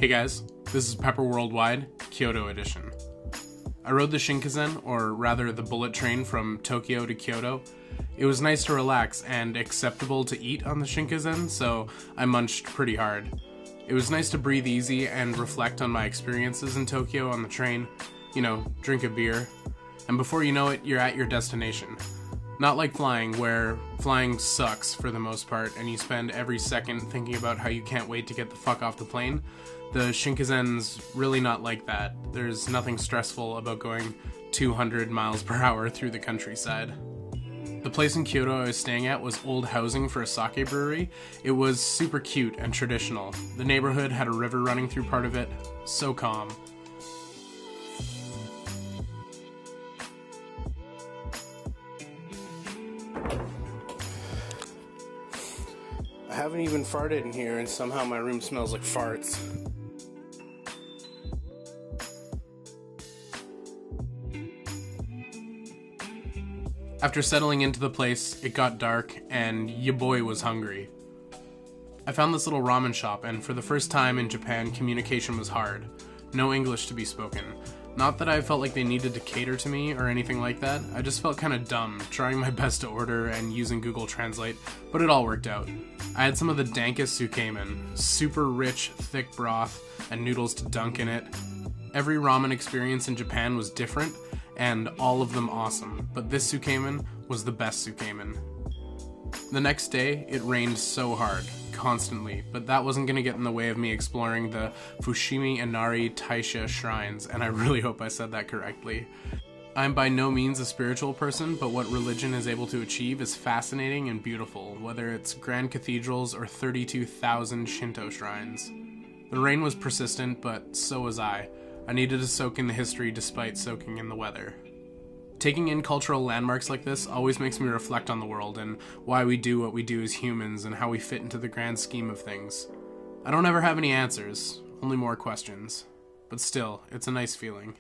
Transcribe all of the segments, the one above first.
Hey guys, this is Pepperworldwide, Kyoto edition. I rode the Shinkansen, or rather the bullet train from Tokyo to Kyoto. It was nice to relax and acceptable to eat on the Shinkansen, so I munched pretty hard. It was nice to breathe easy and reflect on my experiences in Tokyo on the train. You know, drink a beer. And before you know it, you're at your destination. Not like flying, where flying sucks for the most part, and you spend every second thinking about how you can't wait to get the fuck off the plane. The Shinkansen's really not like that. There's nothing stressful about going 200 miles per hour through the countryside. The place in Kyoto I was staying at was old housing for a sake brewery. It was super cute and traditional. The neighborhood had a river running through part of it. So calm. I haven't even farted in here and somehow my room smells like farts. After settling into the place, it got dark, and ya boy was hungry. I found this little ramen shop, and for the first time in Japan, communication was hard. No English to be spoken. Not that I felt like they needed to cater to me or anything like that, I just felt kinda dumb, trying my best to order and using Google Translate, but it all worked out. I had some of the dankest tsukemen, super rich, thick broth, and noodles to dunk in it. Every ramen experience in Japan was different, and all of them awesome, but this tsukemen was the best tsukemen. The next day, it rained so hard, constantly, but that wasn't going to get in the way of me exploring the Fushimi Inari-taisha Shrines, and I really hope I said that correctly. I'm by no means a spiritual person, but what religion is able to achieve is fascinating and beautiful, whether it's grand cathedrals or 32,000 Shinto shrines. The rain was persistent, but so was I. I needed to soak in the history despite soaking in the weather. Taking in cultural landmarks like this always makes me reflect on the world and why we do what we do as humans and how we fit into the grand scheme of things. I don't ever have any answers, only more questions. But still, it's a nice feeling.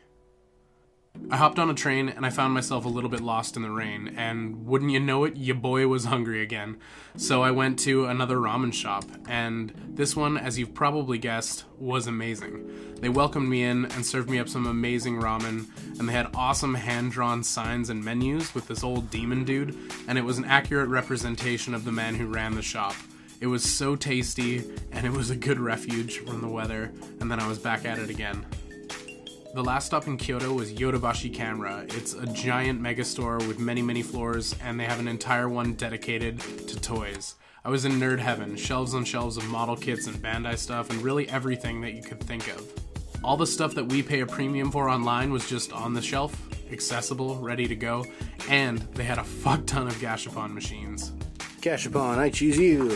I hopped on a train and I found myself a little bit lost in the rain, and wouldn't you know it, ya boy was hungry again. So I went to another ramen shop, and this one, as you've probably guessed, was amazing. They welcomed me in and served me up some amazing ramen, and they had awesome hand-drawn signs and menus with this old demon dude, and it was an accurate representation of the man who ran the shop. It was so tasty, and it was a good refuge from the weather, and then I was back at it again. The last stop in Kyoto was Yodobashi Camera. It's a giant megastore with many floors, and they have an entire one dedicated to toys. I was in nerd heaven, shelves on shelves of model kits and Bandai stuff, and really everything that you could think of. All the stuff that we pay a premium for online was just on the shelf, accessible, ready to go, and they had a fuck ton of gashapon machines. Gashapon, I choose you!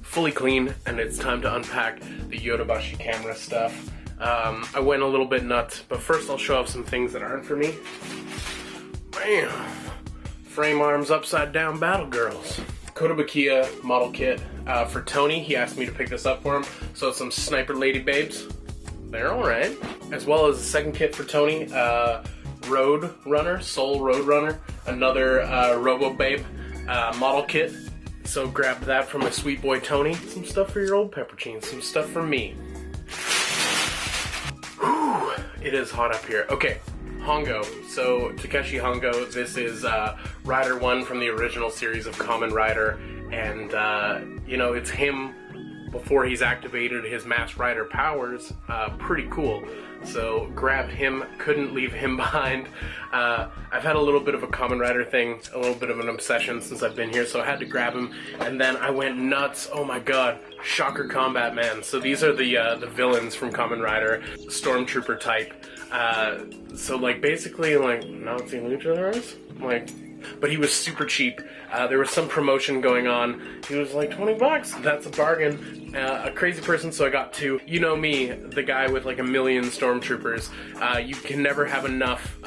Fully clean, and it's time to unpack the Yodobashi Camera stuff. I went a little bit nuts, but first I'll show off some things that aren't for me. Bam! Frame arms upside down battle girls. Kotobukiya model kit for Tony. He asked me to pick this up for him. So it's some sniper lady babes. They're alright. As well as a second kit for Tony. Road Runner, Soul Road Runner. Another Robo Babe model kit. So grabbed that from my sweet boy Tony. Some stuff for your old peppercine. Some stuff for me. It is hot up here. Okay, Hongo. So, Takeshi Hongo, this is Rider 1 from the original series of Kamen Rider, and, you know, it's him before he's activated his Masked Rider powers. Pretty cool. So, grabbed him, couldn't leave him behind. I've had a little bit of a Kamen Rider thing, a little bit of an obsession since I've been here, so I had to grab him, and then I went nuts. Oh my god. Shocker Combat Man. So these are the villains from Kamen Rider, Stormtrooper type. So like basically like Nazi luchadors, like, but he was super cheap. There was some promotion going on. He was like $20. That's a bargain. A crazy person, so I got two. You know me, the guy with like a million stormtroopers. You can never have enough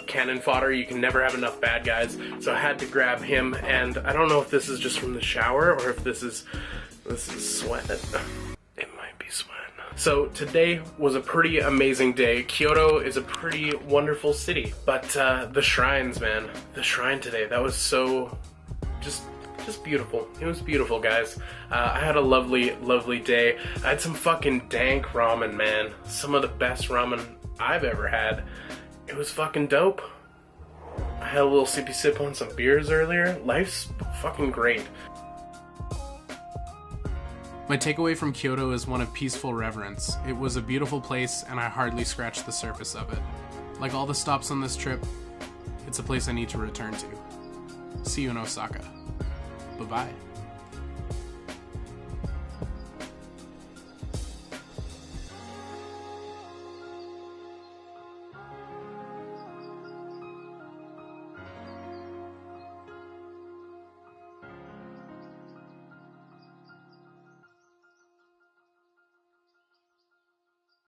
cannon fodder. You can never have enough bad guys. So I had to grab him, and I don't know if this is just from the shower or if this is sweat. It might be sweat. So today was a pretty amazing day. Kyoto is a pretty wonderful city, but the shrines, man. The shrine today, that was so just just beautiful. It was beautiful, guys. I had a lovely, lovely day. I had some fucking dank ramen, man. Some of the best ramen I've ever had. It was fucking dope. I had a little sippy sip on some beers earlier. Life's fucking great. My takeaway from Kyoto is one of peaceful reverence. It was a beautiful place, and I hardly scratched the surface of it. Like all the stops on this trip, it's a place I need to return to. See you in Osaka. Bye-bye.